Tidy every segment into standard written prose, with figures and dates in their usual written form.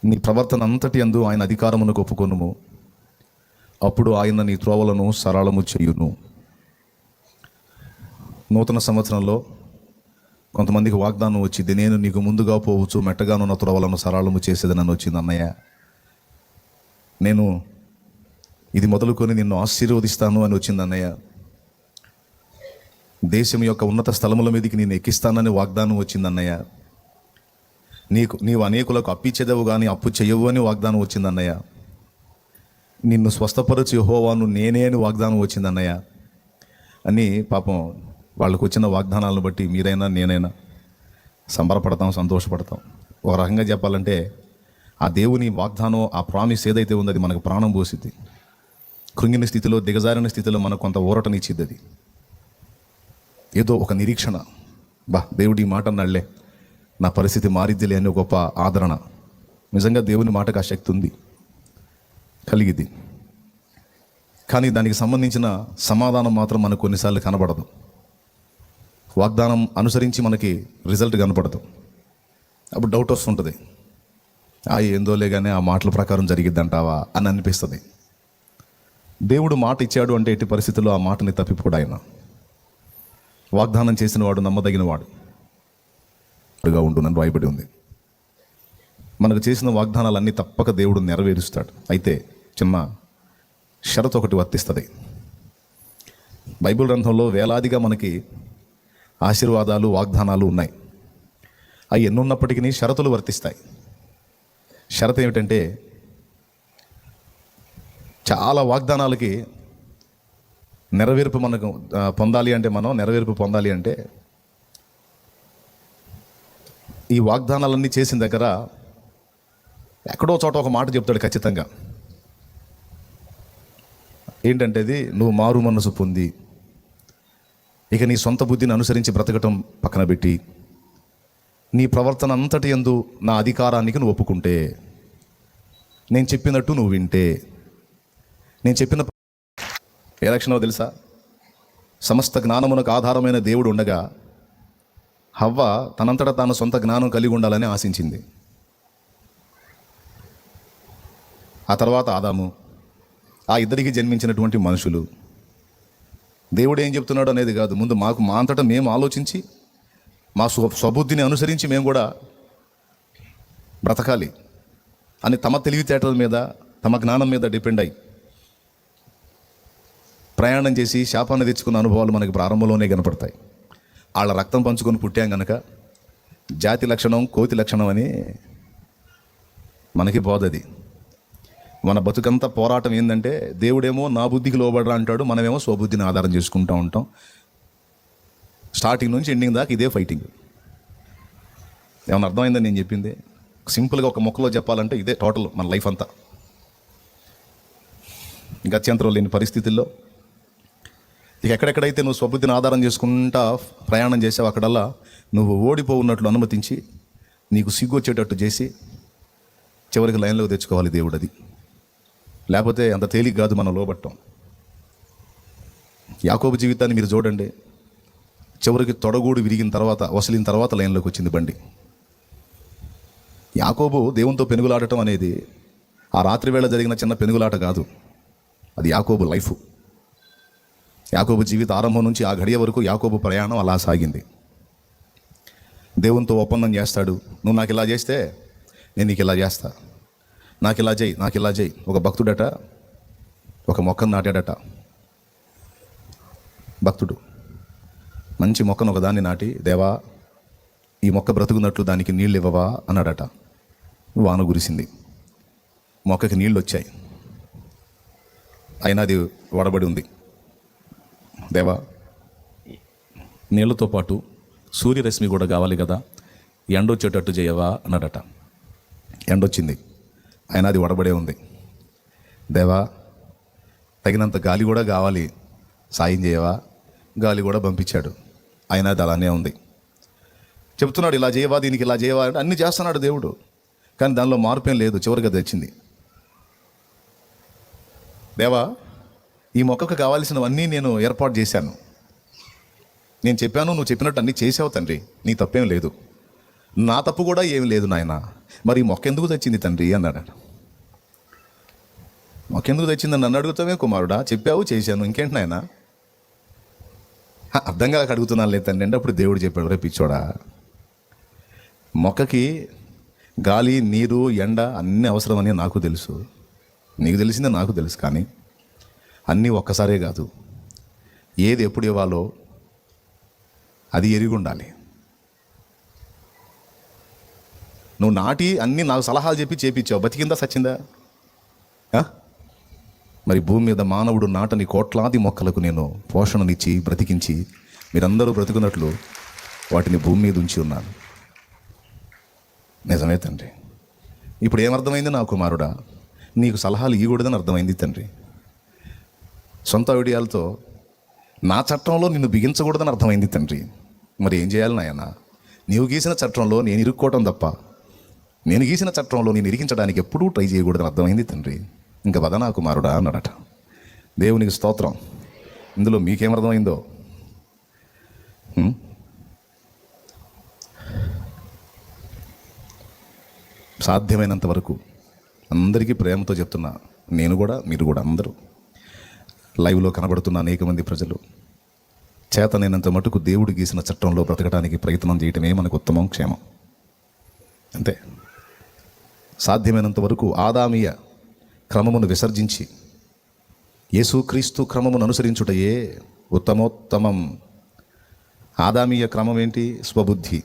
నీ ప్రవర్తన అంతటి యందు ఆయన అధికారమునకు ఒప్పుకొనుము, అప్పుడు ఆయన నీ త్రోవలను సరళము చేయును. నూతన సంవత్సరంలో కొంతమందికి వాగ్దానం వచ్చింది, నేను నీకు ముందుగా పోవచ్చు, మెట్టగానున్న త్రోవలను సరళము చేసేదని వచ్చింది. అన్నయ్య, నేను ఇది మొదలుకొని నిన్ను ఆశీర్వదిస్తాను అని వచ్చింది. అన్నయ్య, దేశం యొక్క ఉన్నత స్థలముల మీదకి నేను ఎక్కిస్తానని వాగ్దానం వచ్చింది. అన్నయ్య, నీవు అనేకులకు అప్పిచ్చేదవు కానీ అప్పు చెయ్యవు అని వాగ్దానం వచ్చింది. అన్నయ్య, నిన్ను స్వస్థపరచు యెహోవాను నేనే అని వాగ్దానం వచ్చింది. అన్నయ్య అని పాపం వాళ్ళకు వచ్చిన వాగ్దానాలను బట్టి మీరైనా నేనైనా సంబరపడతాం, సంతోషపడతాం. ఒక రకంగా చెప్పాలంటే ఆ దేవుని వాగ్దానం, ఆ ప్రామిస్ ఏదైతే ఉందో అది మనకు ప్రాణం పోసిద్ది. కృంగిన స్థితిలో, దిగజారిన స్థితిలో మనకు కొంత ఊరటనిచ్చిద్ది. అది ఏదో ఒక నిరీక్షణ, దేవుడి మాట అన్నాళ్లే, నా పరిస్థితి మారిద్దిలే అని గొప్ప ఆదరణ. నిజంగా దేవుని మాటకు ఆ శక్తి ఉంది, కలిగిద్ది. కానీ దానికి సంబంధించిన సమాధానం మాత్రం మనకు కొన్నిసార్లు కనబడదు. వాగ్దానం అనుసరించి మనకి రిజల్ట్ కనపడదు. అప్పుడు డౌట్ వస్తుంటుంది, ఏందోలే కానీ ఆ మాటల ప్రకారం జరిగిద్దంటావా అని అనిపిస్తుంది. దేవుడు మాట ఇచ్చాడు అంటే ఎట్టి పరిస్థితుల్లో ఆ మాటని తప్పిపోడు. ఆయన వాగ్దానం చేసిన వాడు నమ్మదగిన వాడు ఉండునని రాయబడి ఉంది. మనకు చేసిన వాగ్దానాలన్నీ తప్పక దేవుడు నెరవేరుస్తాడు. అయితే చిన్న షరతు ఒకటి వర్తిస్తుంది. బైబిల్ గ్రంథంలో వేలాదిగా మనకి ఆశీర్వాదాలు, వాగ్దానాలు ఉన్నాయి. అవి ఎన్నున్నప్పటికీ షరతులు వర్తిస్తాయి. షరతు ఏమిటంటే, చాలా వాగ్దానాలకి నెరవేర్పు మనకు పొందాలి అంటే, మనం నెరవేర్పు పొందాలి అంటే ఈ వాగ్దానాలన్నీ చేసిన దగ్గర ఎక్కడో చోట ఒక మాట చెప్తాడు ఖచ్చితంగా. ఏంటంటే అది, నువ్వు మారు మనసు పొంది ఇక నీ సొంత బుద్ధిని అనుసరించి బ్రతకటం పక్కన పెట్టి నీ ప్రవర్తన అంతటి యందు నా అధికారానికి నువ్వు ఒప్పుకుంటే, నేను చెప్పినట్టు నువ్వు వింటే, నేను చెప్పిన ఏ లక్షణమో తెలుసా? సమస్త జ్ఞానమునకు ఆధారమైన దేవుడు ఉండగా హవ్వ తనంతటా తాను సొంత జ్ఞానం కలిగి ఉండాలని ఆశించింది. ఆ తర్వాత ఆదాము, ఆ ఇద్దరికి జన్మించినటువంటి మనుషులు. దేవుడు ఏం చెప్తున్నాడు అనేది కాదు, ముందు మా అంతటా మేము ఆలోచించి మా స్వబుద్ధిని అనుసరించి మేము కూడా బ్రతకాలి అని తమ తెలివితేటల మీద, తమ జ్ఞానం మీద డిపెండ్ అయ్యి ప్రయాణం చేసి శాపాన్ని తెచ్చుకున్న అనుభవాలు మనకి ప్రారంభంలోనే కనపడతాయి. వాళ్ళ రక్తం పంచుకొని పుట్టాం కనుక జాతి లక్షణం, కోతి లక్షణం అని మనకి బోధది. మన బతుకంతా పోరాటం ఏంటంటే, దేవుడేమో నా బుద్ధికి లోబడరా అంటాడు, మనమేమో స్వబుద్ధిని ఆధారం చేసుకుంటూ ఉంటాం. స్టార్టింగ్ నుంచి ఎండింగ్ దాకా ఇదే ఫైటింగ్. ఏమన్నా అర్థమైందని నేను చెప్పింది? సింపుల్గా ఒక మొక్కలో చెప్పాలంటే ఇదే టోటల్ మన లైఫ్ అంతా. గత్యంతరం లేని పరిస్థితుల్లో ఇక ఎక్కడెక్కడైతే నువ్వు స్వబుద్ధిని ఆధారం చేసుకుంటా ప్రయాణం చేసావు అక్కడల్లా నువ్వు ఓడిపోన్నట్లు అనుమతించి, నీకు సిగ్గు వచ్చేటట్టు చేసి చివరికి లైన్లో తెచ్చుకోవాలి దేవుడు. అది లేకపోతే అంత తేలిక కాదు మనం లోబట్టం. యాకోబు జీవితాన్ని మీరు చూడండి. చివరికి తొడగూడు విరిగిన తర్వాత, వసలిన తర్వాత లైన్లోకి వచ్చింది బండి. యాకోబు దేవునితో పెనుగులాడటం అనేది ఆ రాత్రి వేళ జరిగిన చిన్న పెనుగులాట కాదు, అది యాకోబు లైఫ్. యాకోబు జీవిత ఆరంభం నుంచి ఆ గడియ వరకు యాకోబు ప్రయాణం అలా సాగింది. దేవునితో ఒప్పందం చేస్తాడు, నువ్వు నాకు ఇలా చేస్తే నేను నీకు ఇలా చేస్తా, నాకు ఇలా చేయి, నాకు ఇలా చేయి. ఒక భక్తుడట ఒక మొక్కను నాటాడట. భక్తుడు మంచి మొక్కను ఒకదాన్ని నాటి, దేవా ఈ మొక్క బ్రతుకున్నట్లు దానికి నీళ్ళు ఇవ్వవా అన్నాడట. వాన కురిసింది, మొక్కకి నీళ్ళు వచ్చాయి, అయినా అది వడబడి ఉంది. దేవా నీళ్ళతో పాటు సూర్యరశ్మి కూడా కావాలి కదా, ఎండొచ్చేటట్టు చేయవా అన్నాడట. ఎండొచ్చింది, అయినా అది వడబడే ఉంది. దేవా తగినంత గాలి కూడా కావాలి, సాయం చేయవా? గాలి కూడా పంపించాడు, అయినా అది అలానే ఉంది. చెప్తున్నాడు, ఇలా చేయవా, దీనికి ఇలా చేయవా అంటే అన్నీ చేస్తున్నాడు దేవుడు, కానీ దానిలో మార్పేం లేదు. చివరిగా తెచ్చింది, దేవా ఈ మొక్కకు కావాల్సినవన్నీ నేను ఏర్పాటు చేశాను, నేను చెప్పాను, నువ్వు చెప్పినట్టు అన్నీ చేసావు తండ్రి, నీ తప్పేం లేదు, నా తప్పు కూడా ఏం లేదు నాయన, మరి మొక్క ఎందుకు తెచ్చింది తండ్రి అన్నాడు. మొక్క ఎందుకు తెచ్చిందని నన్ను అడుగుతావే కుమారుడా, చెప్పావు చేశాను, ఇంకేంటి నాయన? అర్థం కాక అడుగుతున్నాను లేదు తండ్రి అంటే అప్పుడు దేవుడు చెప్పాడు, రే పిచ్చోడా, మొక్కకి గాలి, నీరు, ఎండ అన్నీ అవసరమని నాకు తెలుసు, నీకు తెలిసిందే నాకు తెలుసు. కానీ అన్నీ ఒక్కసారే కాదు, ఏది ఎప్పుడు ఇవ్వాలో అది ఎరిగి ఉండాలి. నువ్వు నాటి అన్నీ నాకు సలహాలు చెప్పి చేపించావు, బతికిందా సచ్చిందా? మరి భూమి మీద మానవుడు నాటని కోట్లాది మొక్కలకు నేను పోషణనిచ్చి బ్రతికించి మీరందరూ బ్రతుకున్నట్లు వాటిని భూమి మీద ఉంచి ఉన్నాను. నిజమే తండ్రి. ఇప్పుడు ఏమర్థమైంది నా కుమారుడా? నీకు సలహాలు ఇవ్వకూడదని అర్థమైంది తండ్రి. సొంత ఐడియాలతో నా చట్టంలో నిన్ను బిగించకూడదని అర్థమైంది తండ్రి. మరి ఏం చేయాలి నాయన? నీవు గీసిన చట్టంలో నేను ఇరుక్కోవటం తప్ప నేను గీసిన చట్టంలో నేను ఇరికించడానికి ఎప్పుడూ ట్రై చేయకూడదని అర్థమైంది తండ్రి. ఇంకా వద నా కుమారుడా అన్నాడట. దేవునికి స్తోత్రం. ఇందులో మీకేమర్థమైందో? సాధ్యమైనంత వరకు అందరికీ ప్రేమతో చెప్తున్నా, నేను కూడా, మీరు కూడా, అందరూ లైవ్లో కనబడుతున్న అనేక మంది ప్రజలు చేతనైనంత మటుకు దేవుడు గీసిన చట్టంలో బ్రతకడానికి ప్రయత్నం చేయటమే మనకు ఉత్తమం, క్షేమం. అంతే. సాధ్యమైనంత వరకు ఆదామీయ క్రమమును విసర్జించి యేసుక్రీస్తు క్రమమును అనుసరించుటయే ఉత్తమోత్తమం. ఆదామీయ క్రమం ఏంటి? స్వబుద్ధి.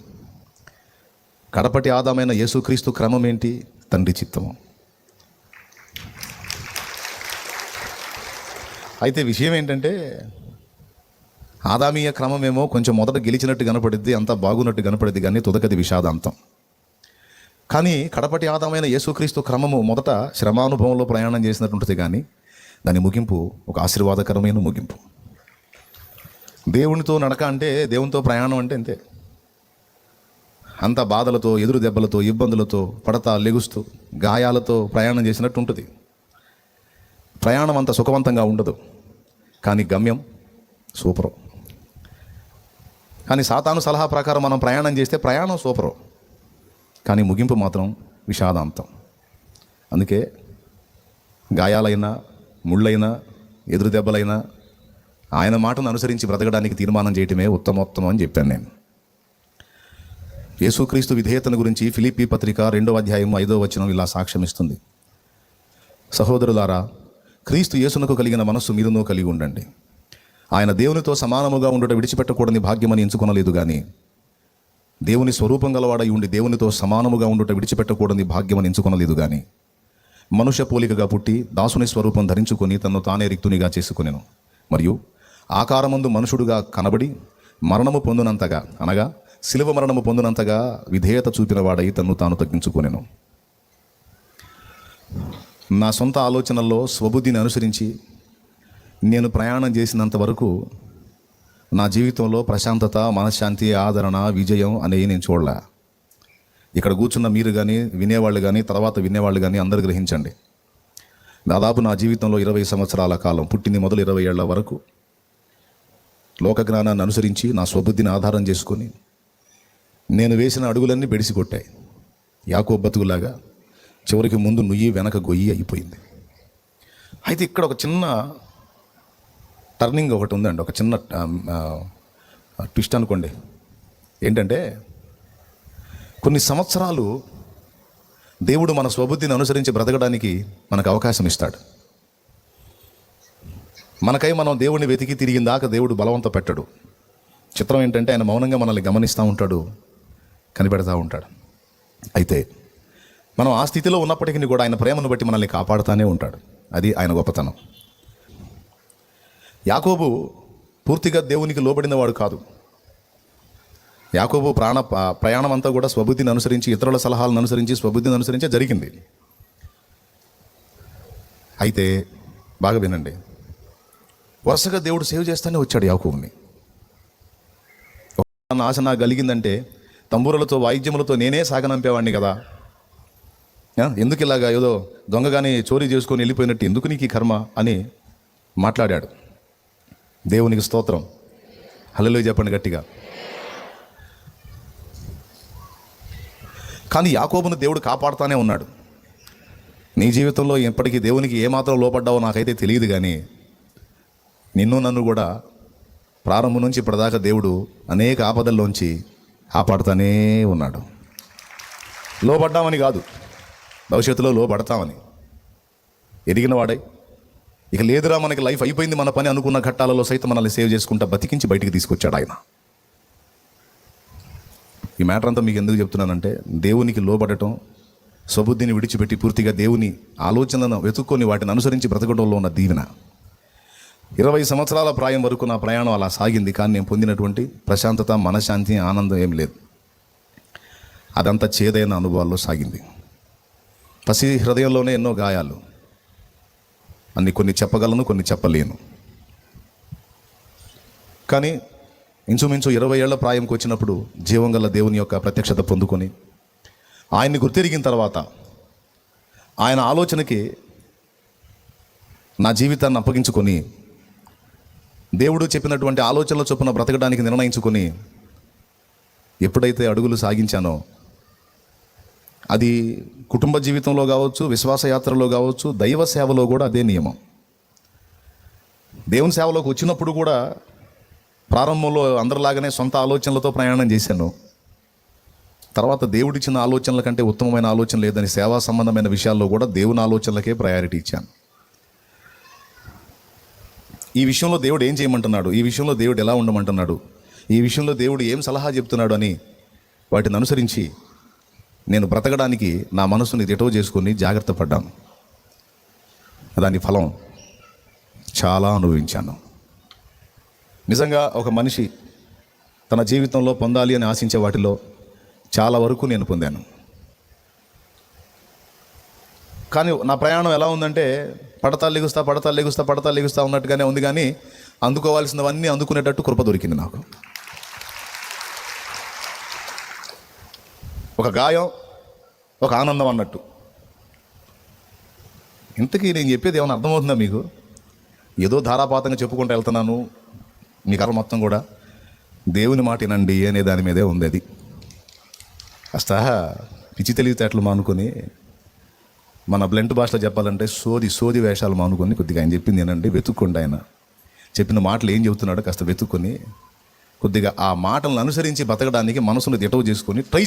కడపటి ఆదామైన యేసుక్రీస్తు క్రమం ఏంటి? తండ్రి చిత్తము. అయితే విషయం ఏంటంటే, ఆదామీయ క్రమమేమో కొంచెం మొదట గెలిచినట్టు కనపడిద్ది, అంతా బాగున్నట్టు కనపడిద్ది, కానీ తుదకది విషాదాంతం. కానీ కడపటి ఆదామైన యేసుక్రీస్తు క్రమము మొదట శ్రమానుభవంలో ప్రయాణం చేసినట్టు ఉంటుంది, కానీ దాని ముగింపు ఒక ఆశీర్వాదకరమైన ముగింపు. దేవునితో నడక అంటే, దేవునితో ప్రయాణం అంటే అంతే. అంత బాధలతో, ఎదురు దెబ్బలతో, ఇబ్బందులతో, పడతా లెగుస్తూ, గాయాలతో ప్రయాణం చేసినట్టు ఉంటుంది. ప్రయాణం అంత సుఖవంతంగా ఉండదు, కానీ గమ్యం సూపరు. కానీ సాతాను సలహా ప్రకారం మనం ప్రయాణం చేస్తే ప్రయాణం సూపరు, కానీ ముగింపు మాత్రం విషాదాంతం. అందుకే గాయాలైనా, ముళ్ళైనా, ఎదురు దెబ్బలైనా ఆయన మాటను అనుసరించి బ్రతకడానికి తీర్మానం చేయటమే ఉత్తమోత్తమం అని చెప్పాను నేను. యేసుక్రీస్తు విధేయతను గురించి ఫిలిప్పీ పత్రిక 2వ అధ్యాయం 5వ వచనం ఇలా సాక్ష్యమిస్తుంది. సహోదరులారా, క్రీస్తు యేసునకు కలిగిన మనస్సు మీరునూ కలిగి ఉండండి. ఆయన దేవునితో సమానముగా ఉండుట విడిచిపెట్టకూడని భాగ్యమని ఎంచుకొనలేదు, కానీ దేవుని స్వరూపం గలవాడై ఉండి దేవునితో సమానముగా ఉండుట విడిచిపెట్టకూడని భాగ్యమని ఎంచుకొనలేదు, కానీ మనుష్య పోలికగా పుట్టి దాసుని స్వరూపం ధరించుకొని తన్ను తానే రిక్తునిగా చేసుకొనెను. మరియు ఆకారమందు మనుషుడుగా కనబడి మరణము పొందునంతగా, అనగా శిలువ మరణము పొందునంతగా విధేయత చూపిన వాడై తన్ను తాను తగ్గించుకొనెను. నా సొంత ఆలోచనల్లో స్వబుద్ధిని అనుసరించి నేను ప్రయాణం చేసినంత వరకు నా జీవితంలో ప్రశాంతత, మనశ్శాంతి, ఆదరణ, విజయం అనేవి నేను చూడలే. ఇక్కడ కూర్చున్న మీరు కానీ, వినేవాళ్ళు కానీ, తర్వాత వినేవాళ్ళు కానీ అందరూ గ్రహించండి. దాదాపు నా జీవితంలో 20 సంవత్సరాల కాలం, పుట్టింది మొదలు 20 ఏళ్ల వరకు లోక జ్ఞానాన్ని అనుసరించి నా స్వబుద్ధిని ఆధారం చేసుకొని నేను వేసిన అడుగులన్నీ బెడిసి కొట్టాయి. యాకోబు బతుకులాగా చివరికి ముందు నుయ్యి వెనక గొయ్యి అయిపోయింది. అయితే ఇక్కడ ఒక చిన్న టర్నింగ్ ఒకటి ఉందండి, ఒక చిన్న ట్విస్ట్ అనుకోండి. ఏంటంటే, కొన్ని సంవత్సరాలు దేవుడు మన స్వబుద్ధిని అనుసరించి బ్రతకడానికి మనకు అవకాశం ఇస్తాడు. మనకై మనం దేవుడిని వెతికి తిరిగిన దాకా దేవుడు బలవంత పెట్టడు. చిత్రం ఏంటంటే, ఆయన మౌనంగా మనల్ని గమనిస్తూ ఉంటాడు, కనిపెడతా ఉంటాడు. అయితే మనం ఆ స్థితిలో ఉన్నప్పటికీ కూడా ఆయన ప్రేమను బట్టి మనల్ని కాపాడుతూనే ఉంటాడు. అది ఆయన గొప్పతనం. యాకోబు పూర్తిగా దేవునికి లోబడినవాడు కాదు. యాకోబు ప్రయాణం అంతా కూడా స్వబుద్ధిని అనుసరించి, ఇతరుల సలహాలను అనుసరించి, స్వబుద్ధిని అనుసరించే జరిగింది. అయితే బాగా వినండి, వరుసగా దేవుడు సేవ్ చేస్తూనే వచ్చాడు యాకోబుని. ఆశ నాకు కలిగిందంటే తంబూరలతో, వాయిద్యములతో నేనే సాగనంపేవాడిని కదా, ఎందుకు ఇలాగా ఏదో దొంగగాని చోరీ చేసుకొని వెళ్ళిపోయినట్టు ఎందుకు నీకు ఈ కర్మ అని మాట్లాడాడు. దేవునికి స్తోత్రం. హల్లెలూయా చెప్పండి గట్టిగా. కానీ యాకోబును దేవుడు కాపాడుతానే ఉన్నాడు. నీ జీవితంలో ఎప్పటికీ దేవునికి ఏమాత్రం లోపడ్డావో నాకైతే తెలియదు, కానీ నిన్ను నన్ను కూడా ప్రారంభం నుంచి ఇప్పటిదాకా దేవుడు అనేక ఆపదల్లోంచి కాపాడుతానే ఉన్నాడు. లోపడ్డామని కాదు, భవిష్యత్తులో లోపడతామని ఎదిగిన వాడై ఇక లేదురా మనకి లైఫ్ అయిపోయింది మన పని అనుకున్న ఘట్టాలలో సైతం మనల్ని సేవ్ చేసుకుంటా బతికించి బయటికి తీసుకొచ్చాడు ఆయన. ఈ మ్యాటర్ అంతా మీకు ఎందుకు చెప్తున్నానంటే, దేవునికి లోబడటం, స్వబుద్ధిని విడిచిపెట్టి పూర్తిగా దేవుని ఆలోచనలను వెతుక్కొని వాటిని అనుసరించి బ్రతకడంలో ఉన్న దీవెన. 20 సంవత్సరాల ప్రాయం వరకు నా ప్రయాణం అలా సాగింది, కానీ నేను పొందినటువంటి ప్రశాంతత, మనశ్శాంతి, ఆనందం ఏం లేదు. అదంతా చేదైన అనుభవాల్లో సాగింది. పసి హృదయంలోనే ఎన్నో గాయాలు, కొన్ని చెప్పగలను, కొన్ని చెప్పలేను. కానీ ఇంచుమించు 20 ఏళ్ల ప్రాయంకి వచ్చినప్పుడు జీవం గల దేవుని యొక్క ప్రత్యక్షత పొందుకొని ఆయన్ని గుర్తిరిగిన తర్వాత ఆయన ఆలోచనకి నా జీవితాన్ని అప్పగించుకొని దేవుడు చెప్పినటువంటి ఆలోచనల చొప్పున బ్రతకడానికి నిర్ణయించుకొని ఎప్పుడైతే అడుగులు సాగించానో, అది కుటుంబ జీవితంలో కావచ్చు, విశ్వాసయాత్రలో కావచ్చు, దైవ సేవలో కూడా అదే నియమం. దేవుని సేవలోకి వచ్చినప్పుడు కూడా ప్రారంభంలో అందరిలాగానే సొంత ఆలోచనలతో ప్రయాణం చేశాను. తర్వాత దేవుడిచ్చిన ఆలోచనల కంటే ఉత్తమమైన ఆలోచన లేదని సేవా సంబంధమైన విషయాల్లో కూడా దేవుని ఆలోచనలకే ప్రయారిటీ ఇచ్చాను. ఈ విషయంలో దేవుడు ఏం చేయమంటున్నాడు, ఈ విషయంలో దేవుడు ఎలా ఉండమంటున్నాడు, ఈ విషయంలో దేవుడు ఏం సలహా చెప్తున్నాడు అని వాటిని అనుసరించి నేను బ్రతకడానికి నా మనసుని దిటవ చేసుకొని జాగ్రత్త పడ్డాను. దాని ఫలం చాలా అనుభవించాను. నిజంగా ఒక మనిషి తన జీవితంలో పొందాలి అని ఆశించే వాటిలో చాలా వరకు నేను పొందాను. కానీ నా ప్రయాణం ఎలా ఉందంటే, పడతా లెగుస్తా ఉన్నట్టుగానే ఉంది, కానీ అందుకోవాల్సినవన్నీ అందుకునేటట్టు కృప దొరికింది నాకు. ఒక గాయం, ఒక ఆనందం అన్నట్టు. ఇంతకీ నేను చెప్పేది ఏమైనా అర్థమవుతుందా మీకు? ఏదో ధారాపాతంగా చెప్పుకుంటూ వెళ్తున్నాను, మీ కర్ర మొత్తం కూడా దేవుని మాట వినండి అనే దాని మీదే ఉంది. అది కాస్త పిచ్చి తెలివితేటలు మానుకొని, మన బ్లెంట్ భాషలో చెప్పాలంటే సోది వేషాలు మానుకొని కొద్దిగా ఆయన చెప్పింది వినండి, వెతుక్కోండి. ఆయన చెప్పిన మాటలు ఏం చెబుతున్నాడో కాస్త వెతుక్కొని కొద్దిగా ఆ మాటలను అనుసరించి బతకడానికి మనసును దిటవ చేసుకొని ట్రై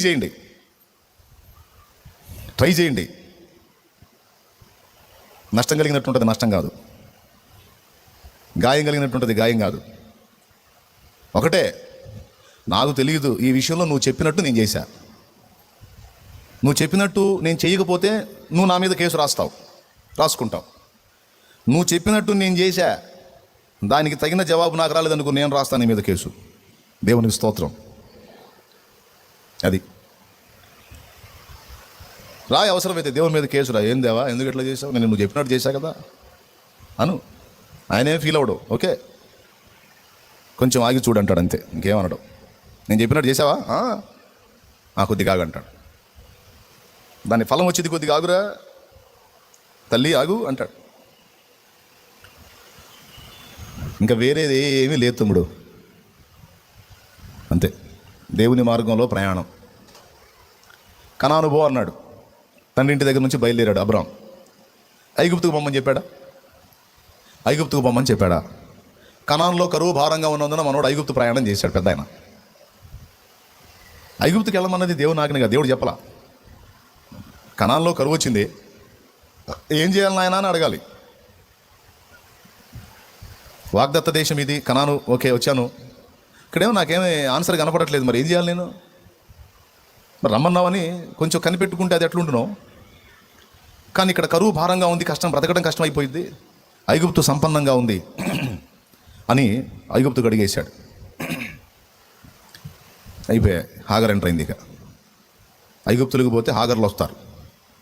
చేయండి. నష్టం కలిగినట్టుంటుంది, నష్టం కాదు. గాయం కలిగినట్టుంటుంది, గాయం కాదు. ఒకటే, నాకు తెలియదు ఈ విషయంలో, నువ్వు చెప్పినట్టు నేను చేశా, నువ్వు చెప్పినట్టు నేను చేయకపోతే నువ్వు నా మీద కేసు రాసుకుంటావు. నువ్వు చెప్పినట్టు నేను చేశా, దానికి తగిన జవాబు నాకు రాలేదనుకో, నేను రాస్తాను నీ మీద కేసు. దేవునికి స్తోత్రం. అది రాయి, అవసరమైతే దేవుని మీద కేసు రా. ఏం దేవా, ఎందుకు ఎట్లా చేసావు, నేను నువ్వు చెప్పినట్టు చేశా కదా అను. ఆయనేం ఫీల్ అవడు, ఓకే కొంచెం ఆగి చూడంటాడు, అంతే, ఇంకేమనడు. నేను చెప్పినట్టు చేసావా, కొద్దిగా ఆగంటాడు. దాని ఫలం వచ్చేది కొద్దిగా ఆగురా తల్లి, ఆగు అంటాడు. ఇంకా వేరేది ఏమీ లేదు తమ్ముడు, అంతే. దేవుని మార్గంలో ప్రయాణం. కనాను పో అన్నాడు. తండ్రి ఇంటి దగ్గర నుంచి బయలుదేరాడు అబ్రాం. ఐగుప్తుకు పొమ్మని చెప్పాడా? కనాన్లో కరువు భారంగా ఉన్నందున మనోడు ఐగుప్తు ప్రయాణం చేశాడు. పెద్ద ఆయన ఐగుప్తుకి వెళ్ళమన్నది దేవుని ఆజ్ఞగా, దేవుడు చెప్పలా. కనాన్లో కరువు వచ్చింది, ఏం చేయాలి నాయనా అని అడగాలి. వాగ్దత్త దేశం ఇది, కనాను, ఓకే వచ్చాను, ఇక్కడేమో నాకేమీ ఆన్సర్ కనపడట్లేదు, మరి ఏం చేయాలి నేను? మరి రమ్మన్నావని కొంచెం కనిపెట్టుకుంటే అది ఎట్లుంటున్నావు, కానీ ఇక్కడ కరువు భారంగా ఉంది, బ్రతకడం కష్టం అయిపోయింది, ఐగుప్తు సంపన్నంగా ఉంది అని ఐగుప్తుకు అడిగేశాడు. అయిపోయాయి, హాగర్ ఎంటర్ అయింది. ఇక ఐగుప్తులకు పోతే హాగర్లు వస్తారు.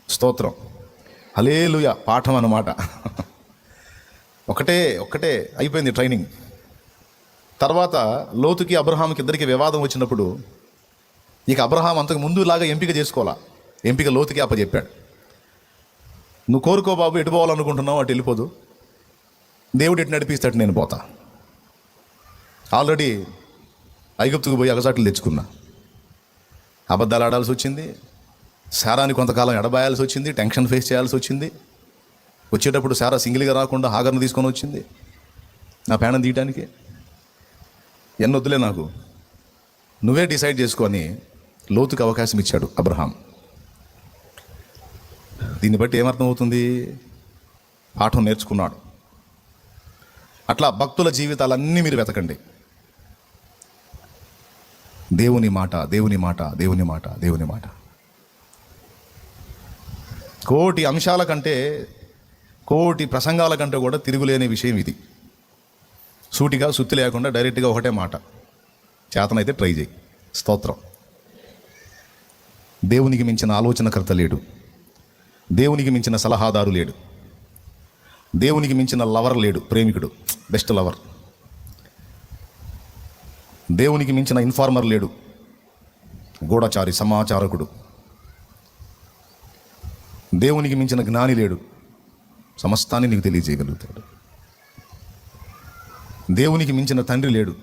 స్తోత్రం, హల్లెలూయా, పాఠం అన్నమాట. ఒకటే అయిపోయింది ట్రైనింగ్. తర్వాత లోతుకి అబ్రహాంకి ఇద్దరికి వివాదం వచ్చినప్పుడు ఇక అబ్రహాం అంతకు ముందులాగా ఎంపిక చేసుకోవాలా, ఎంపిక లోతుకి అప్పచెప్పాడు. నువ్వు కోరుకో బాబు, ఎటు పోవాలనుకుంటున్నావు అటు వెళ్ళిపోదు, దేవుడు ఎటు నడిపిస్తాడు, నేను పోతా. ఆల్రెడీ ఐగుప్తుకు పోయి అగసాట్లు తెచ్చుకున్నా, అబద్ధాలు ఆడాల్సి వచ్చింది, శారాని కొంతకాలం ఎడబాయాల్సి వచ్చింది, టెన్షన్ ఫేస్ చేయాల్సి వచ్చింది. వచ్చేటప్పుడు శారా సింగిల్గా రాకుండా హాగర్ను తీసుకొని వచ్చింది నా ప్రాణం తీయటానికి. ఎన్నొద్దులే నాకు, నువ్వే డిసైడ్ చేసుకొని లోతుకి అవకాశం ఇచ్చాడు అబ్రహాం. దీన్ని బట్టి ఏమర్థమవుతుంది? పాఠం నేర్చుకున్నాడు. అట్లా భక్తుల జీవితాలన్నీ మీరు వెతకండి. దేవుని మాట, దేవుని మాట, దేవుని మాట, దేవుని మాట. కోటి అంశాల కంటే, కోటి ప్రసంగాల కంటే కూడా తిరుగులేని విషయం ఇది. సూటిగా సుత్తి లేకుండా డైరెక్ట్గా ఒకటే మాట. చేతనైతే ట్రై చేయి. స్తోత్రం. దేవునికి మించిన ఆలోచనకర్త లేడు, దేవునికి మించిన సలహాదారు లేడు, దేవునికి మించిన లవర్ లేడు, ప్రేమికుడు, బెస్ట్ లవర్. దేవునికి మించిన ఇన్ఫార్మర్ లేడు, గూఢచారి, సమాచారకుడు. దేవునికి మించిన జ్ఞాని లేడు, సమస్తాన్ని నీకు తెలియజేయగలుగుతాడు. దేవునికి మించిన తండ్రి లేడు,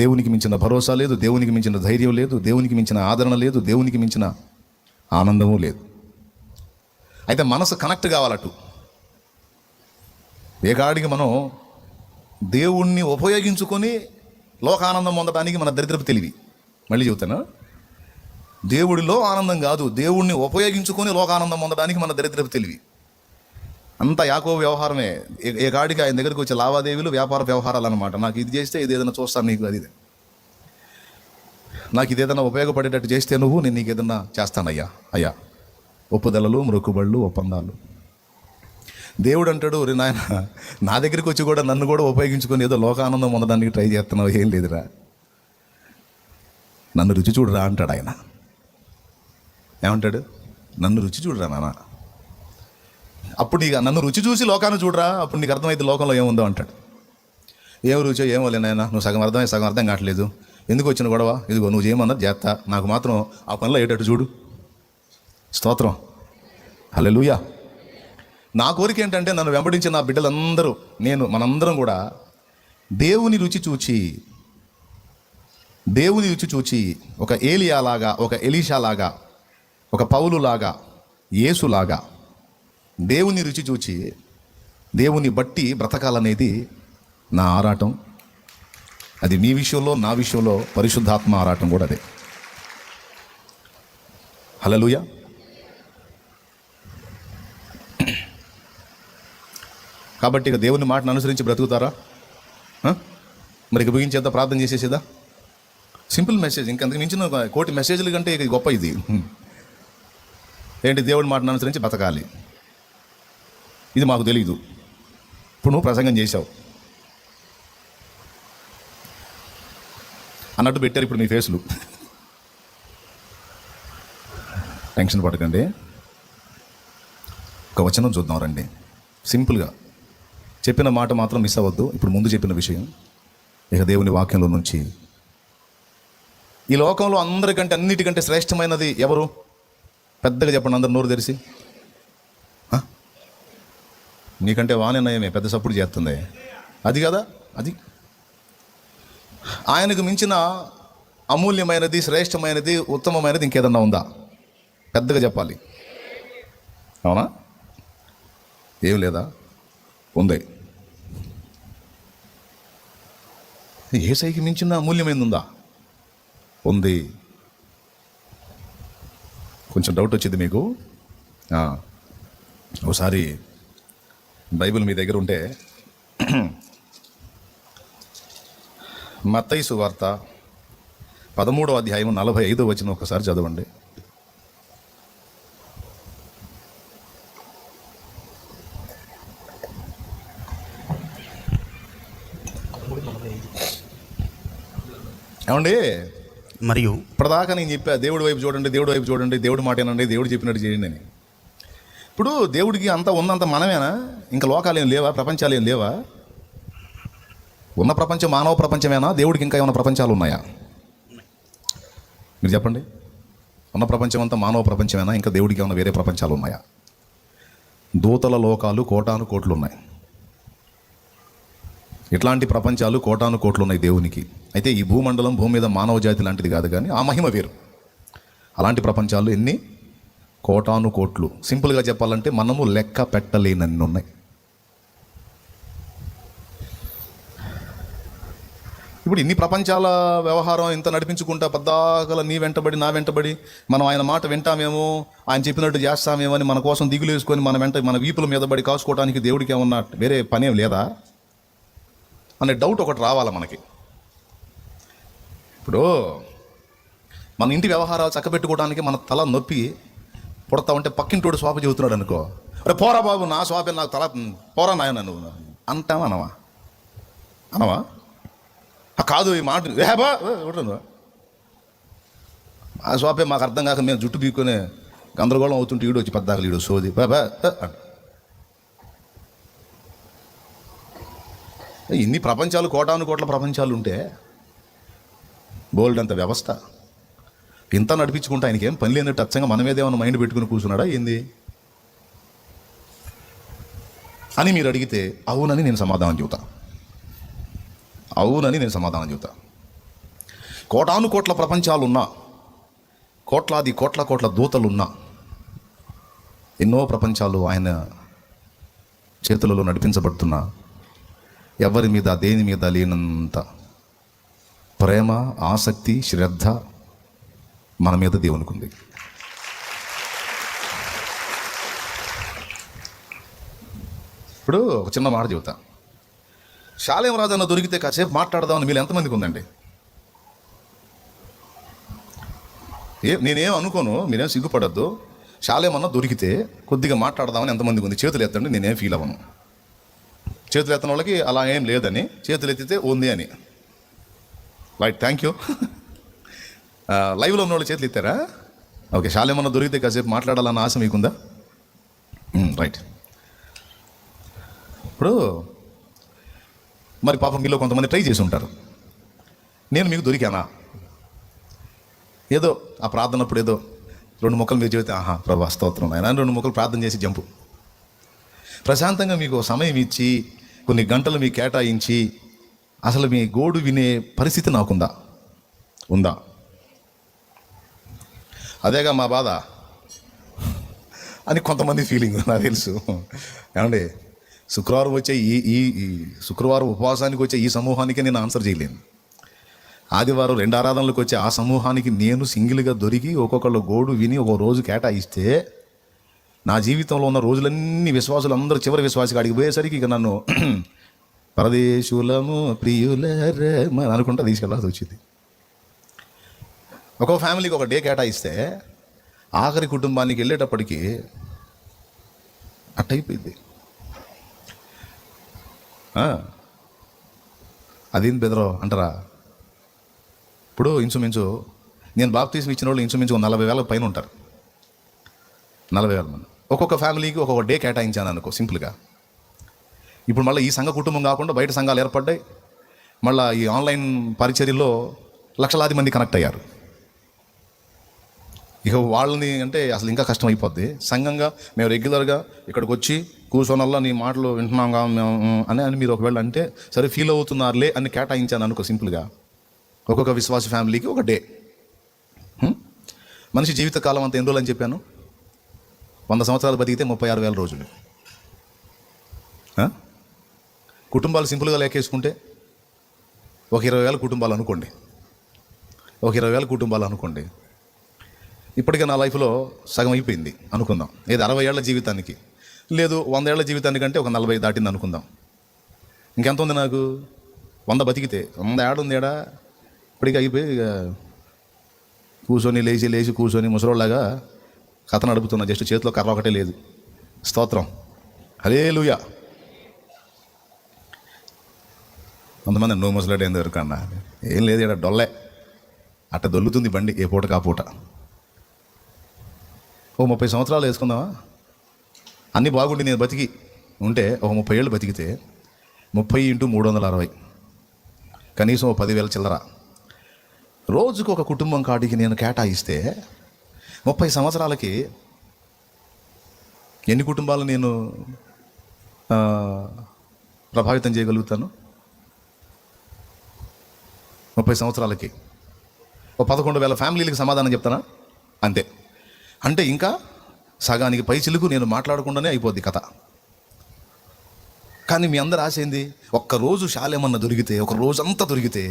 దేవునికి మించిన భరోసా లేదు, దేవునికి మించిన ధైర్యం లేదు, దేవునికి మించిన ఆదరణ లేదు, దేవునికి మించిన ఆనందము లేదు. అయితే మనసు కనెక్ట్ కావాలటు. ఏ కాడికి మనం దేవుణ్ణి ఉపయోగించుకొని లోకానందం పొందడానికి మన దరిద్రపు తెలివి. మళ్ళీ చెబుతాను, దేవుడిలో ఆనందం కాదు, దేవుణ్ణి ఉపయోగించుకొని లోకానందం పొందడానికి మన దరిద్రపు తెలివి. అంతా యాకోబు వ్యవహారమే. ఏ కాడికి ఆయన దగ్గరికి వచ్చే లావాదేవీలు, వ్యాపార వ్యవహారాలు అనమాట. నాకు ఇది చేస్తే ఇది ఏదైనా చూస్తాను, నీకు అది నాకు ఇది ఏదైనా ఉపయోగపడేటట్టు చేస్తే నువ్వు, నేను నీకు ఏదైనా చేస్తానయ్యా. అయ్యా, ఒప్పుదలలు, మొక్కుబళ్ళు, ఒప్పందాలు. దేవుడు అంటాడు, రే నాయన, నా దగ్గరికి వచ్చి కూడా నన్ను కూడా ఉపయోగించుకొని ఏదో లోకానందం పొందడానికి ట్రై చేస్తున్నావు, ఏం లేదురా, నన్ను రుచి చూడరా అంటాడు ఆయన. ఏమంటాడు? నన్ను రుచి చూడరా నాన్న. అప్పుడు నీకు నన్ను రుచి చూసి లోకాన్ని చూడరా, అప్పుడు నీకు అర్థమైతే లోకంలో ఏముందో అంటాడు. ఏం రుచో ఏమో లేనాయన, నువ్వు సగం అర్థమై సగం అర్థం కావట్లేదు. ఎందుకు వచ్చిన గొడవ? ఇదిగో నువ్వు చేయమన్నది చేస్తా, నాకు మాత్రం ఆ పనిలో అయ్యేటట్టు చూడు. స్తోత్రం, హల్లెలూయా. నా కోరిక ఏంటంటే, నన్ను వెంబడించిన నా బిడ్డలందరూ, మనందరం కూడా దేవుని రుచి చూచి ఒక ఏలియాలాగా, ఒక ఎలీషాలాగా, ఒక పౌలులాగా, యేసులాగా దేవుని రుచి చూచి దేవుని బట్టి బ్రతకాలనేది నా ఆరాటం. అది నీ విషయంలో, నా విషయంలో పరిశుద్ధాత్మ ఆరాటం కూడా అదే. హల్లెలూయా. కాబట్టి ఇక దేవుని మాటను అనుసరించి బ్రతుకుతారా? మరి ఇక ముగించేద్దా, ప్రార్థన చేసేసేదా? Simple message. ఇంకంతకు మించిన కోటి మెసేజ్ల కంటే ఇక గొప్ప ఇది. ఏంటి? దేవుడి మాటను అనుసరించి బతకాలి. ఇది మాకు తెలీదు. ఇప్పుడు నువ్వు ప్రసంగం చేశావు అన్నట్టు పెట్టారు ఇప్పుడు మీ ఫేసులు. టెన్షన్ పడకండి. ఒక వచనం చూద్దాం రండి. సింపుల్గా చెప్పిన మాట మాత్రం మిస్ అవ్వద్దు. ఇప్పుడు ముందు చెప్పిన విషయం ఇక దేవుని వాక్యంలో నుంచి. ఈ లోకంలో అందరికంటే, అన్నిటికంటే శ్రేష్టమైనది ఎవరు? పెద్దగా చెప్పండి, అందరు నోరు తెరిచి. నీకంటే వానే నయమే, పెద్ద సప్పుడు చేస్తుంది. అది కదా, అది ఆయనకు మించిన అమూల్యమైనది, శ్రేష్టమైనది, ఉత్తమమైనది ఇంకేదన్నా ఉందా? పెద్దగా చెప్పాలి. అవునా? ఏం లేదా? ఉంది. యేసయ్యకి మించిన అమూల్యమైనది ఉందా? ఉంది. కొంచెం డౌట్ వచ్చింది మీకు. ఒకసారి బైబిల్ మీ దగ్గర ఉంటే మత్తయి సువార్త 13వ అధ్యాయం 45వ వచనం ఒకసారి చదవండి. ఏమండి? మరియు ఇప్పటిదాకా నేను చెప్పా, దేవుడి వైపు చూడండి, దేవుడి వైపు చూడండి, దేవుడి మాట ఏనండి, దేవుడు చెప్పినట్టు చేయండి అని. ఇప్పుడు దేవుడికి అంత ఉన్నంత మనమేనా? ఇంకా లోకాలు ఏం లేవా? ప్రపంచాలు ఏం లేవా? ఉన్న ప్రపంచం మానవ ప్రపంచమేనా? దేవుడికి ఇంకా ఏమైనా ప్రపంచాలు ఉన్నాయా? మీరు చెప్పండి. ఉన్న ప్రపంచం అంతా మానవ ప్రపంచమేనా? ఇంకా దేవుడికి ఏమైనా వేరే ప్రపంచాలు ఉన్నాయా? దూతల లోకాలు కోటాను కోట్లు ఉన్నాయి. ఇట్లాంటి ప్రపంచాలు కోటాను కోట్లు ఉన్నాయి దేవునికి. అయితే ఈ భూమండలం, భూమి మీద మానవ జాతి లాంటిది కాదు, కానీ ఆ మహిమ వేరు. అలాంటి ప్రపంచాలు ఎన్ని కోటాను కోట్లు. సింపుల్గా చెప్పాలంటే మనము లెక్క పెట్టలేనన్ని ఉన్నాయి. ఇప్పుడు ఇన్ని ప్రపంచాల వ్యవహారం ఇంత నడిపించుకుంటా పద్దాకల నీ వెంటబడి నా వెంటబడి మనం ఆయన మాట వింటామేమో, ఆయన చెప్పినట్టు చేస్తామేమో అని మన కోసం దిగులు వేసుకొని మన వీపుల మీద పడి కాసుకోవడానికి దేవుడికి ఏమన్నా వేరే పనేం లేదా అనే డౌట్ ఒకటి రావాలా మనకి. ఇప్పుడు మన ఇంటి వ్యవహారాలు చక్కబెట్టుకోవడానికి మన తల నొప్పి పుడతా ఉంటే పక్కింటోడు శోభ చెబుతున్నాడు అనుకో, అరే పోరా బాబు నా శోభ నాకు తల పోరా నాయన నువ్వు అంటావా అనవా? కాదు ఈ మాట ఏబా ఆ శోభే మాకు అర్థం కాక మేము జుట్టు బీక్కొని గందరగోళం అవుతుంటే ఈడు వచ్చి పద్దాకలు ఈడు సోది బాబా. ఇన్ని ప్రపంచాలు కోటాను కోట్ల ప్రపంచాలు ఉంటే బోల్డ్ అంత వ్యవస్థ ఇంత నడిపించుకుంటే ఆయనకి ఏం పని లేనట్టు అచ్చంగా మన మీద ఏమైనా మైండ్ పెట్టుకుని కూర్చున్నాడా ఏంది అని మీరు అడిగితే అవునని నేను సమాధానం చెబుతా. కోటాను కోట్ల ప్రపంచాలున్నా, కోట్లాది కోట్ల దూతలున్నా, ఎన్నో ప్రపంచాలు ఆయన చేతులలో నడిపించబడుతున్నా ఎవరి మీద దేని మీద లేనంత ప్రేమ, ఆసక్తి, శ్రద్ధ మన మీద దేవునికి ఉంది. ఇప్పుడు ఒక చిన్న మాట చెబుతా. శాలేం రాజన్న దొరికితే కాసేపు మాట్లాడదామని మీరు ఎంతమందికి ఉందండి? నేనేం అనుకోను, మీరేం సిగ్గుపడద్దు. శాలేమన్నా దొరికితే కొద్దిగా మాట్లాడదామని ఎంతమందికి ఉంది? చేతులు ఎత్తండి, నేనేం ఫీల్ అవ్వను. చేతులు ఎత్తన వాళ్ళకి అలా ఏం లేదని, చేతులు ఎత్తితే ఉంది అని. Right, thank you. లైవ్లో ఉన్న వాళ్ళు చేతులు ఎత్తారా? ఓకే, శాలేమన్నా దొరికితే కాసేపు మాట్లాడాలన్న ఆశ మీకుందా? రైట్. ఇప్పుడు మరి పాపం మీలో కొంతమంది ట్రై చేసి ఉంటారు. నేను మీకు దొరికానా? ఏదో ఆ ప్రార్థనప్పుడు ఏదో 2 ముక్కలు మీరు చెబితే ప్రభా స్తోత్రం ఆయన 2 ముక్కలు ప్రార్థన చేసి జంపు. ప్రశాంతంగా మీకు సమయం ఇచ్చి కొన్ని గంటలు మీకు కేటాయించి అసలు మీ గోడు వినే పరిస్థితి నాకుందా? ఉందా? అదేగా మా బాధ అని కొంతమంది ఫీలింగ్ నాకు తెలుసు. ఏమండి, శుక్రవారం వచ్చే ఈ శుక్రవారం ఉపవాసానికి వచ్చే ఈ సమూహానికి నేను ఆన్సర్ చేయలేను. ఆదివారం 2 ఆరాధనలకు వచ్చే ఆ సమూహానికి నేను సింగిల్గా దొరికి ఒక్కొక్కళ్ళు గోడు విని ఒక రోజు కేటాయిస్తే నా జీవితంలో ఉన్న రోజులన్నీ విశ్వాసులు అందరూ చివరి విశ్వాసికి అడిగి పోయేసరికి ఇక నన్ను పరదేశులము ప్రియులరేమ అనుకుంటా తీసుకెళ్ళాల్సి వచ్చింది. ఒక్కొక్క ఫ్యామిలీకి ఒక డే కేటాయిస్తే ఆఖరి కుటుంబానికి వెళ్ళేటప్పటికి అట్టయిపోయింది. అదేంటి బెదరో అంటారా? ఇప్పుడు ఇంచుమించు నేను బాప్తీసం ఇచ్చిన వాళ్ళు ఇంచుమించు 40,000 పైన ఉంటారు. 40,000 మంది. ఒక్కొక్క ఫ్యామిలీకి ఒక్కొక్క డే కేటాయించాను అనుకో సింపుల్గా. ఇప్పుడు మళ్ళీ ఈ సంఘ కుటుంబం కాకుండా బయట సంఘాలు ఏర్పడ్డాయి. మళ్ళీ ఈ ఆన్లైన్ పరిచర్యలో లక్షలాది మంది కనెక్ట్ అయ్యారు. ఇక వాళ్ళని అంటే అసలు ఇంకా కష్టం అయిపోద్ది. సంఘంగా మేము రెగ్యులర్గా ఇక్కడికి వచ్చి కూర్చొనల్లా నీ మాటలు వింటున్నాంగా మేము అని మీరు ఒకవేళ అంటే సరే ఫీల్ అవుతున్నారులే అని కేటాయించాను అనుకో సింపుల్గా. ఒక్కొక్క విశ్వాస ఫ్యామిలీకి ఒక డే. మనిషి జీవితకాలం అంతా ఎన్ని రోజులు అని చెప్పాను? 100 సంవత్సరాలు బతికితే 36,000 రోజులు. కుటుంబాలు సింపుల్గా లెక్కేసుకుంటే ఒక 20,000 కుటుంబాలు అనుకోండి. ఒక 20,000 కుటుంబాలు అనుకోండి. ఇప్పటికే నా లైఫ్లో సగం అయిపోయింది అనుకుందాం. ఏది 60 ఏళ్ల జీవితానికి, లేదు 100 ఏళ్ల జీవితానికంటే ఒక 40 దాటింది అనుకుందాం. ఇంకెంత ఉంది నాకు? 100 బతికితే 100 ఏడుందేడా? ఇప్పటికీ అయిపోయి ఇక కూర్చొని లేచి కూర్చొని ముసలోళ్ళలాగా కథ నడుపుతున్నా. జస్ట్ చేతిలో కర్ర ఒకటే లేదు. స్తోత్రం, హల్లెలూయా. కొంతమంది నువ్వు ముసలాడు ఏం దొరకన్నా? ఏం లేదు, ఇక్కడ డొల్లే అట్ట దొల్లుతుంది బండి ఏ పూట కాపూట. ఓ 30 సంవత్సరాలు వేసుకుందామా? అన్నీ బాగుండి నేను బతికి ఉంటే ఒక 30 ఏళ్ళు బతికితే 30 × 360 కనీసం 10,000 చిల్లర రోజుకు ఒక కుటుంబం కాడికి నేను కేటాయిస్తే 30 సంవత్సరాలకి ఎన్ని కుటుంబాలు నేను ప్రభావితం చేయగలుగుతాను? 30 సంవత్సరాలకి 11,000 ఫ్యామిలీలకు సమాధానం చెప్తానా? అంతే. అంటే ఇంకా సగానికి పై చిలుకు నేను మాట్లాడకుండానే అయిపోద్ది కథ. కానీ మీ అందరు ఆశ ఏంది? ఒక్కరోజు శాలేమన్నా దొరికితే, ఒక రోజంతా దొరికితే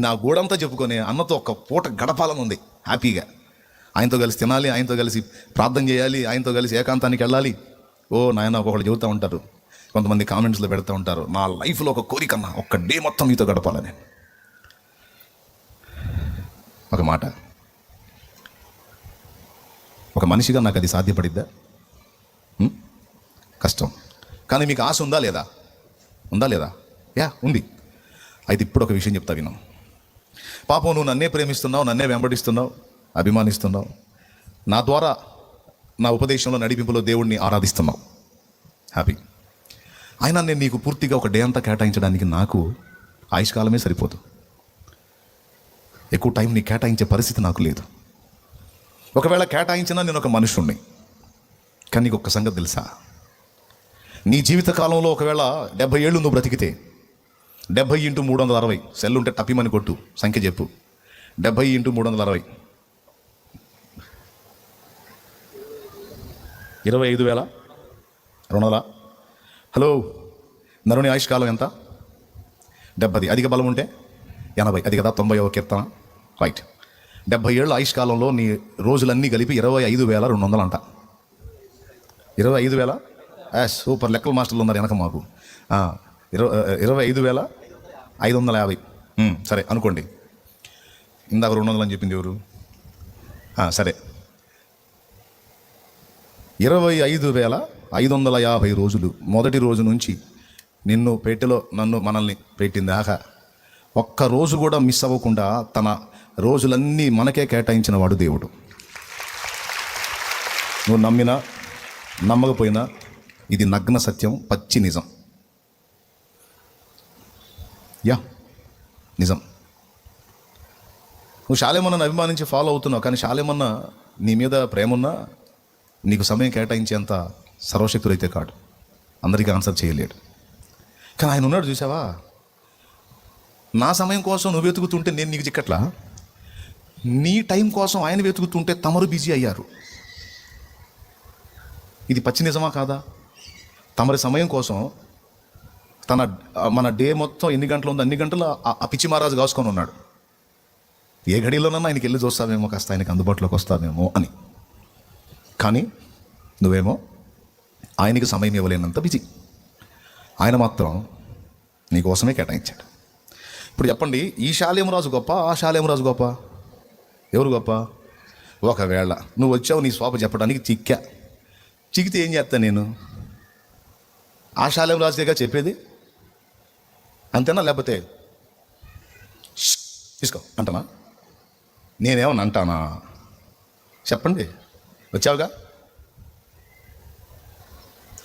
నా గూడంతా చెప్పుకొని అన్నతో ఒక్క పూట గడపాలని ఉంది హ్యాపీగా. ఆయనతో కలిసి తినాలి, ఆయనతో కలిసి ప్రార్థన చేయాలి, ఆయనతో కలిసి ఏకాంతానికి వెళ్ళాలి. ఓ నాయన ఒకళ్ళు చెబుతూ ఉంటారు, కొంతమంది కామెంట్స్లో పెడుతూ ఉంటారు, నా లైఫ్లో ఒక కోరికన్నా ఒక్క డే మొత్తం మీతో గడపాలని. ఒక మాట, ఒక మనిషిగా నాకు అది సాధ్యపడిద్దా? కష్టం. కానీ మీకు ఆశ ఉందా లేదా? ఉందా లేదా? యా, ఉంది. అయితే ఇప్పుడు ఒక విషయం చెప్తా విను. పాపం నువ్వు నన్నే ప్రేమిస్తున్నావు, నన్నే వెంబడిస్తున్నావు, అభిమానిస్తున్నావు, నా ద్వారా నా ఉపదేశంలో నడిపింపులో దేవుణ్ణి ఆరాధిస్తున్నావు, హ్యాపీ. అయినా నేను నీకు పూర్తిగా ఒక డే అంతా కేటాయించడానికి నాకు ఆయుష్కాలమే సరిపోదు. ఎక్కువ టైం నీకు కేటాయించే పరిస్థితి నాకు లేదు. ఒకవేళ కేటాయించినా నేను ఒక మనుషుణ్ణి. కానీ నీకు ఒక్క సంగతి తెలుసా? నీ జీవిత కాలంలో ఒకవేళ 70 ఏళ్ళు నువ్వు బ్రతికితే, 70 × 360, సెల్ ఉంటే టప్పిమని కొట్టు, సంఖ్య చెప్పు. 70 × 360 25,200. హలో, నరుని ఆయుష్కాలం ఎంత? 70. అధిక బలం ఉంటే 80. అది కదా 90వ కీర్తన, రైట్. 70 ఏళ్ళ ఆయుష్కాలంలో నీ రోజులన్నీ కలిపి 25,200 అంట. 25,000. సూపర్, లెక్కల మాస్టర్లు ఉన్నారు వెనక మాకు. 25,550. సరే అనుకోండి. ఇందాక 200 అని చెప్పింది ఎవరు? సరే, 25,550 రోజులు. మొదటి రోజు నుంచి నిన్ను పెట్టెలో మనల్ని పెట్టిందాకా ఒక్క రోజు కూడా మిస్ అవ్వకుండా తన రోజులన్నీ మనకే కేటాయించిన వాడు దేవుడు. నువ్వు నమ్మినా నమ్మకపోయినా ఇది నగ్న సత్యం, పచ్చి నిజం. యా, నిజం. నువ్వు శాలేమన్నను అభిమానించి ఫాలో అవుతున్నావు, కానీ శాలేమన్న నీ మీద ప్రేమ ఉన్నా నీకు సమయం కేటాయించేంత సర్వశక్తులైతే కాడు, అందరికీ ఆన్సర్ చేయలేడు. కానీ ఆయన ఉన్నాడు, చూసావా? నా సమయం కోసం నువ్వు వెతుకుతుంటే నేను నీకు చిక్కట్లా, నీ టైం కోసం ఆయన వెతుకుతుంటే తమరు బిజీ అయ్యారు. ఇది పచ్చి నిజమా కాదా? తమరి సమయం కోసం మన డే మొత్తం ఎన్ని గంటలు ఉందో అన్ని గంటలు ఆ పిచ్చి మహారాజు కాసుకొని ఉన్నాడు. ఏ గడిలోనన్నా ఆయనకి వెళ్ళి చూస్తావేమో, కాస్త ఆయనకి అందుబాటులోకి వస్తావేమో అని. కానీ నువ్వేమో ఆయనకి సమయం ఇవ్వలేనంత బిజీ. ఆయన మాత్రం నీకోసమే కేటాయించాడు. ఇప్పుడు చెప్పండి, ఈ శాలేమరాజు గొప్ప, ఆ శాలేమరాజు గొప్ప? ఎవరు గొప్ప? ఒకవేళ నువ్వు వచ్చావు నీ స్వాప చెప్పడానికి చిక్కితే ఏం చేస్తా నేను? ఆ శాలేమరాజుగా చెప్పేది, అంతేనా? లేకపోతే తీసుకో అంటానా? నేనేమన్నా అంటానా? చెప్పండి. వచ్చావుగా,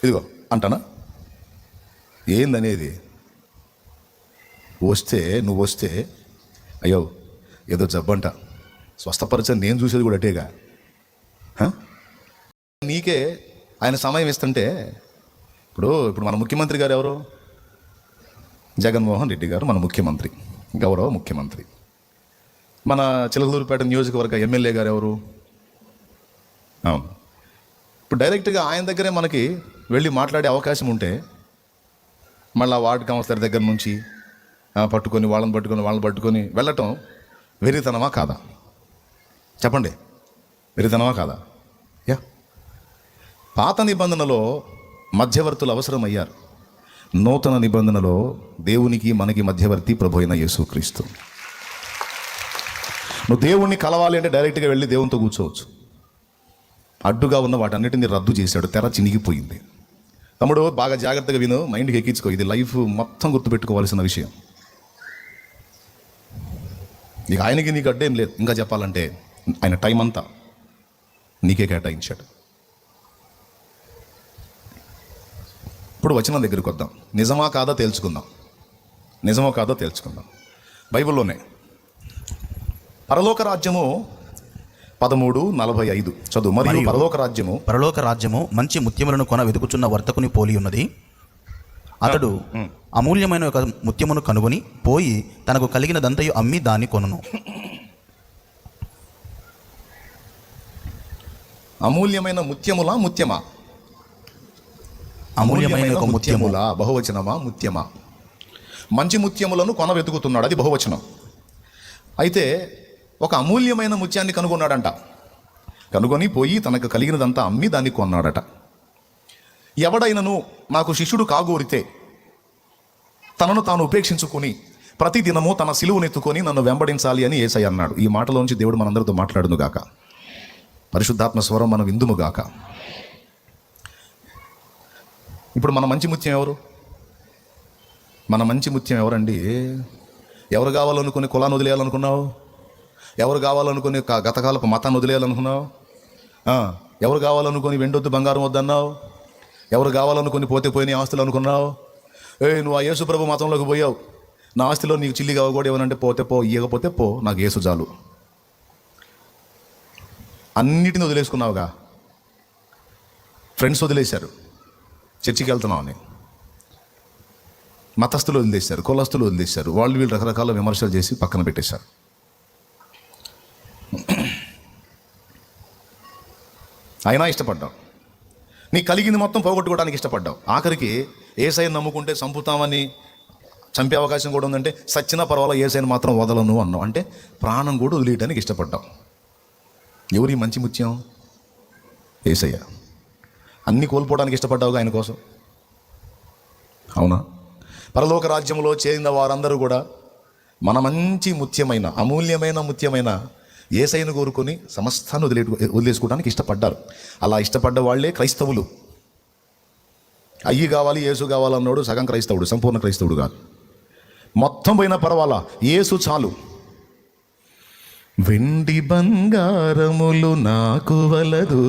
ఇదిగో అంటానా? ఏందనేది? నువ్వు వస్తే అయ్యో ఏదో జబ్బంట స్వస్థపరచని నేను చూసేది కూడా అటేగా. నీకే ఆయన సమయం ఇస్తుంటే, ఇప్పుడు మన ముఖ్యమంత్రి గారు ఎవరు? జగన్మోహన్ రెడ్డి గారు మన ముఖ్యమంత్రి, గౌరవ ముఖ్యమంత్రి. మన చిలకలూరుపేట నియోజకవర్గ ఎమ్మెల్యే గారు ఎవరు? అవును. ఇప్పుడు డైరెక్ట్గా ఆయన దగ్గరే మనకి వెళ్ళి మాట్లాడే అవకాశం ఉంటే, మళ్ళీ వార్డు కౌన్సిలర్ దగ్గర నుంచి వాళ్ళని పట్టుకొని వెళ్ళటం వెరితనమా కాదా? చెప్పండి, వెరితనమా కాదా? యా. పాత నిబంధనలో మధ్యవర్తులు అవసరమయ్యారు. నూతన నిబంధనలో దేవునికి మనకి మధ్యవర్తి ప్రభు అయిన యేసుక్రీస్తు. నువ్వు దేవుణ్ణి కలవాలి అంటే డైరెక్ట్గా వెళ్ళి దేవునితో కూర్చోవచ్చు. అడ్డుగా ఉన్న వాటన్నిటిని రద్దు చేశాడు, తెర చినిగిపోయింది. తమ్ముడు బాగా జాగ్రత్తగా విను, మైండ్కి ఎక్కించుకో. ఇది లైఫ్ మొత్తం గుర్తుపెట్టుకోవాల్సిన విషయం. నీకు ఆయనకి నీకు అడ్డేం లేదు. ఇంకా చెప్పాలంటే ఆయన టైం అంతా నీకే కేటాయించాడు. ఇప్పుడు వచనం దగ్గరికి వద్దాం. నిజమా కాదా తేల్చుకుందాం. బైబిల్లోనే పరలోక రాజ్యము 13:45 చదువు. మరియు పరలోక రాజ్యము మంచి ముత్యములను కొన వెతుకుచున్న వర్తకుని పోలి ఉన్నది. అతడు అమూల్యమైన ఒక ముత్యమును కనుగొని పోయి తనకు కలిగినదంతయు అమ్మి దాన్ని కొనును. అమూల్యమైన ముత్యములా ముత్యమా? అమూల్యమైన ఒక ముత్యము. ముత్యములా బహువచనమా ముత్యమా? మంచి ముత్యములను కొన వెతుకుతున్నాడు, అది బహువచనం. అయితే ఒక అమూల్యమైన ముత్యాన్ని కనుగొన్నాడంట. కనుగొని పోయి తనకు కలిగినదంతా అమ్మి దాన్ని కొన్నాడట. ఎవడైనను నాకు శిష్యుడు కాగోరితే తనను తాను ఉపేక్షించుకుని ప్రతి దినము తన సిలువనెత్తుకొని నన్ను వెంబడించాలి అని యేసయ్య అన్నాడు. ఈ మాటలోంచి దేవుడు మనందరితో మాట్లాడును గాక. పరిశుద్ధాత్మ స్వరం మనం విందుము గాక. ఇప్పుడు మన మంచి ముత్యం ఎవరు? మన మంచి ముత్యం ఎవరండి? ఎవరు కావాలనుకుని కులాన్ని వదిలేయాలనుకున్నావు? ఎవరు కావాలనుకుని గతకాలపు మతాన్ని వదిలేయాలనుకున్నావు? ఎవరు కావాలనుకుని వెండొద్దు బంగారం వద్దన్నావు? ఎవరు కావాలనుకుని పోతే పోయిన ఆస్తులు అనుకున్నావు? నువ్వు ఆ యేసు ప్రభు మతంలోకి పోయావు, నా ఆస్తిలో నీకు చిల్లి కావకూడదు ఏమనంటే పోతే పో, ఇయ్యకపోతే పో, నాకు యేసు చాలు. అన్నిటిని వదిలేసుకున్నావుగా. ఫ్రెండ్స్ వదిలేశారు, చర్చికి వెళ్తున్నావు అని. మతస్థులు వదిలేశారు, కులస్తులు వదిలేశారు, వాళ్ళు వీళ్ళు రకరకాల విమర్శలు చేసి పక్కన పెట్టేశారు. అయినా ఇష్టపడ్డావు. నీ కలిగింది మొత్తం పోగొట్టుకోవడానికి ఇష్టపడ్డావు. ఆఖరికి యేసయ్యను నమ్ముకుంటే చంపుతామని, చంపే అవకాశం కూడా ఉందంటే సచ్చినా పర్వాలేదు యేసయ్యను మాత్రం వదలను అన్నావు. అంటే ప్రాణం కూడా వదిలేయడానికి ఇష్టపడ్డావు. ఎవరి మంచి ముత్యం? యేసయ్య. అన్నీ కోల్పోవడానికి ఇష్టపడ్డావుగా ఆయన కోసం, అవునా? పరలోక రాజ్యంలో చేరిన వారందరూ కూడా మన మంచి ముత్యమైన, అమూల్యమైన ముత్యమైన యేసయ్యను కోరుకొని సమస్తాన్ని వదిలేసుకోవడానికి ఇష్టపడ్డారు. అలా ఇష్టపడ్డ వాళ్ళే క్రైస్తవులు. అయ్యి కావాలి, యేసు కావాలన్నాడు సగం క్రైస్తవుడు, సంపూర్ణ క్రైస్తవుడు కాదు. మొత్తం పోయినా పర్వాలా, యేసు చాలు. వెండి బంగారములు నాకు వలదు,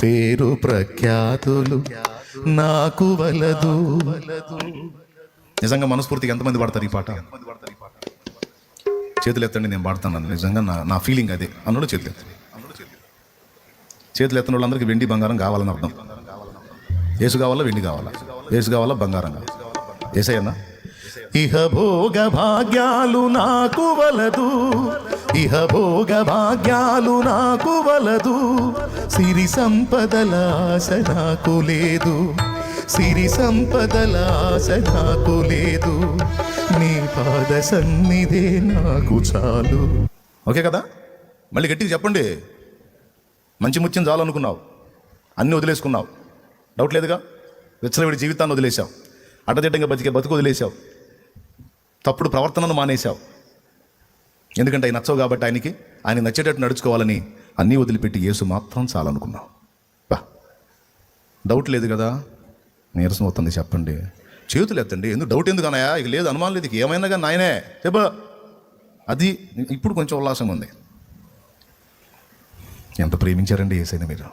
పేరు ప్రఖ్యాతులు నాకు వలదు. నిజంగా మనస్ఫూర్తిగా ఎంతమంది పాడతారు ఈ పాట? చేతులు ఎత్తండి, నేను పాడుతాను. నిజంగా నా ఫీలింగ్ అదే. అన్నాడు చేతులు ఎత్తండి. చేతులు ఎత్తని వాళ్ళందరికీ వెండి బంగారం కావాలని అర్థం. యేసు కావాలా, వెండి కావాలా? యేసు కావాలా, బంగారం కావాలా? యేసయ్యనా? ఇహ భోగ భాగ్యాలు నాకు వలదు, ఇహ భోగ భాగ్యాలు నాకు వలదు, సిరి సంపదల ఆశ నాకు లేదు, సిరి సంపదల ఆశ నాకు లేదు, నీ పాద సన్నిధే నాకు చాలు. ఓకే కదా? మళ్ళీ గట్టిగా చెప్పండి. మంచి ముత్యం చాలనుకున్నావు, అన్నీ వదిలేసుకున్నావు, డౌట్ లేదుగా. విచ్చలవిడి జీవితాన్ని వదిలేశావు, అడ్డదిడ్డంగా బతికే బతుకు వదిలేశావు, తప్పుడు ప్రవర్తనను మానేశావు. ఎందుకంటే ఆయన నచ్చవు కాబట్టి ఆయన నచ్చేటట్టు నడుచుకోవాలని అన్నీ వదిలిపెట్టి యేసు మాత్రం చాలనుకున్నావు. డౌట్ లేదు కదా? నీరసం అవుతుంది చెప్పండి, చేతులు ఎత్తండి. ఎందుకు డౌట్ ఎందుకు అన్నాయా? ఇక లేదు, అనుమానం లేదు, ఇక ఏమైనా కానీ నాయనే చెప్ప. అది ఇప్పుడు కొంచెం ఉల్లాసంగా ఉంది. ఎంత ప్రేమించారండి యేసయ్యని మీరు.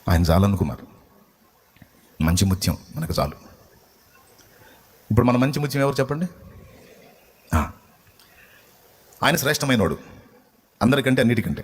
ఆయన చాలనుకున్నారు. మంచి ముత్యం మనకు చాలు. ఇప్పుడు మన మంచి ముత్యం ఎవరు చెప్పండి? ఆయన శ్రేష్టమైనవాడు, అందరికంటే అన్నిటికంటే.